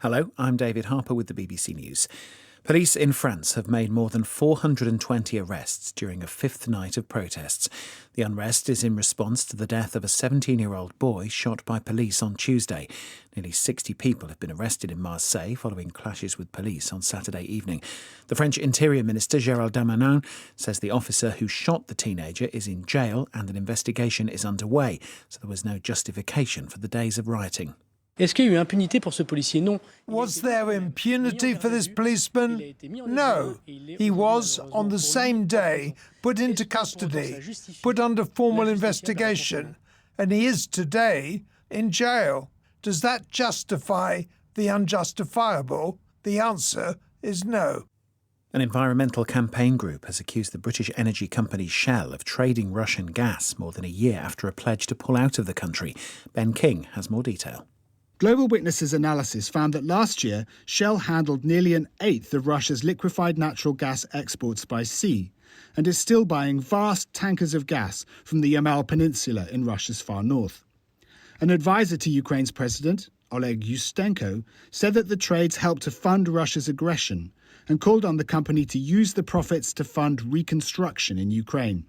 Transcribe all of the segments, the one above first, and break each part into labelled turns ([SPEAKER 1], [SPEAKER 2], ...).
[SPEAKER 1] Hello, I'm David Harper with the BBC News. Police in France have made more than 420 arrests during a fifth night of protests. The unrest is in response to the death of a 17-year-old boy shot by police on Tuesday. Nearly 60 people have been arrested in Marseille following clashes with police on Saturday evening. The French Interior Minister Gérald Darmanin says the officer who shot the teenager is in jail and an investigation is underway, so there was no justification for the days of rioting.
[SPEAKER 2] Was
[SPEAKER 3] there impunity for this policeman? No. He was, on the same day, put into custody, put under formal investigation, and he is today in jail. Does that justify the unjustifiable? The answer is no.
[SPEAKER 1] An environmental campaign group has accused the British energy company Shell of trading Russian gas more than a year after a pledge to pull out of the country. Ben King has more detail.
[SPEAKER 4] Global Witness's analysis found that last year, Shell handled nearly an eighth of Russia's liquefied natural gas exports by sea and is still buying vast tankers of gas from the Yamal Peninsula in Russia's far north. An advisor to Ukraine's president, Oleg Yushchenko, said that the trades helped to fund Russia's aggression and called on the company to use the profits to fund reconstruction in Ukraine.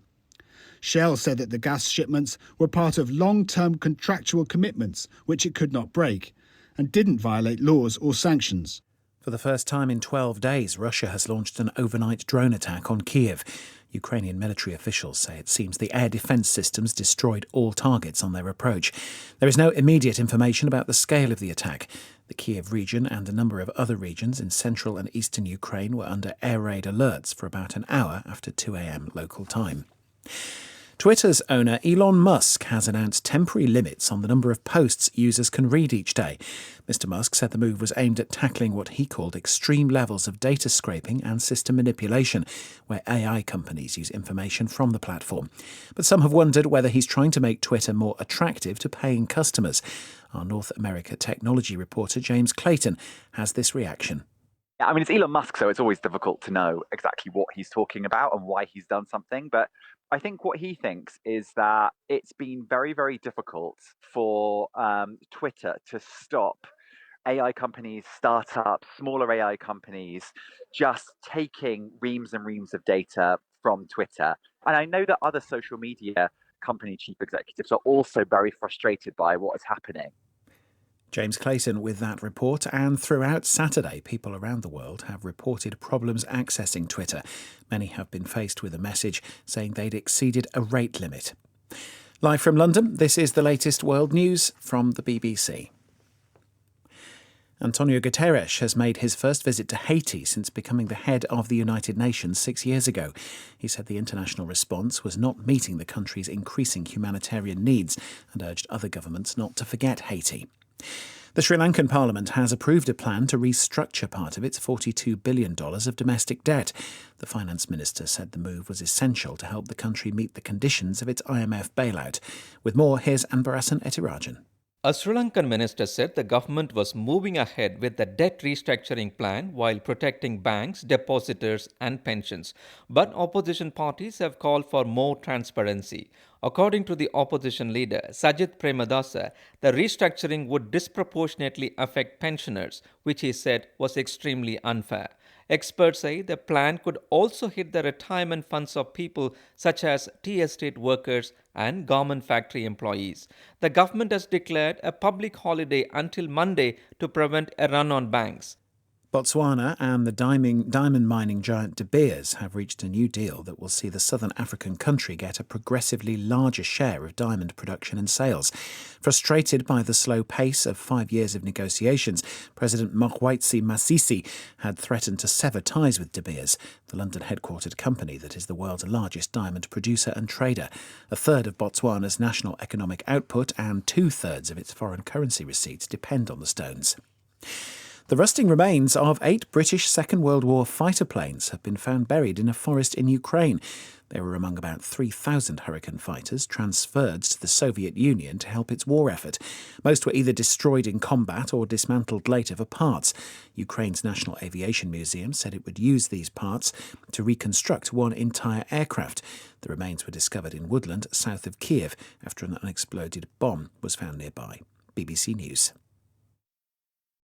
[SPEAKER 4] Shell said that the gas shipments were part of long-term contractual commitments which it could not break and didn't violate laws or sanctions.
[SPEAKER 1] For the first time in 12 days, Russia has launched an overnight drone attack on Kiev. Ukrainian military officials say it seems the air defence systems destroyed all targets on their approach. There is no immediate information about the scale of the attack. The Kiev region and a number of other regions in central and eastern Ukraine were under air raid alerts for about an hour after 2 a.m. local time. Twitter's owner Elon Musk has announced temporary limits on the number of posts users can read each day. Mr. Musk said the move was aimed at tackling what he called extreme levels of data scraping and system manipulation, where AI companies use information from the platform. But some have wondered whether he's trying to make Twitter more attractive to paying customers. Our North America technology reporter James Clayton has this reaction.
[SPEAKER 5] I mean, it's Elon Musk, so it's always difficult to know exactly what he's talking about and why he's done something. But I think what he thinks is that it's been very, very difficult for Twitter to stop AI companies, startups, smaller AI companies just taking reams and reams of data from Twitter. And I know that other social media company chief executives are also very frustrated by what is happening.
[SPEAKER 1] James Clayton with that report, and throughout Saturday, people around the world have reported problems accessing Twitter. Many have been faced with a message saying they'd exceeded a rate limit. Live from London, this is the latest world news from the BBC. Antonio Guterres has made his first visit to Haiti since becoming the head of the United Nations 6 years ago. He said the international response was not meeting the country's increasing humanitarian needs and urged other governments not to forget Haiti. The Sri Lankan Parliament has approved a plan to restructure part of its $42 billion of domestic debt. The finance minister said the move was essential to help the country meet the conditions of its IMF bailout. With more, here's Anbarasan Etirajan.
[SPEAKER 6] A Sri Lankan minister said the government was moving ahead with the debt restructuring plan while protecting banks, depositors and pensions. But opposition parties have called for more transparency. According to the opposition leader, Sajith Premadasa, the restructuring would disproportionately affect pensioners, which he said was extremely unfair. Experts say the plan could also hit the retirement funds of people such as tea estate workers and garment factory employees. The government has declared a public holiday until Monday to prevent a run on banks.
[SPEAKER 1] Botswana and the diamond mining giant De Beers have reached a new deal that will see the southern African country get a progressively larger share of diamond production and sales. Frustrated by the slow pace of 5 years of negotiations, President Mokgweetsi Masisi had threatened to sever ties with De Beers, the London-headquartered company that is the world's largest diamond producer and trader. A third of Botswana's national economic output and 2/3 of its foreign currency receipts depend on the stones. The rusting remains of 8 British Second World War fighter planes have been found buried in a forest in Ukraine. They were among about 3,000 Hurricane fighters transferred to the Soviet Union to help its war effort. Most were either destroyed in combat or dismantled later for parts. Ukraine's National Aviation Museum said it would use these parts to reconstruct one entire aircraft. The remains were discovered in woodland south of Kiev after an unexploded bomb was found nearby. BBC News.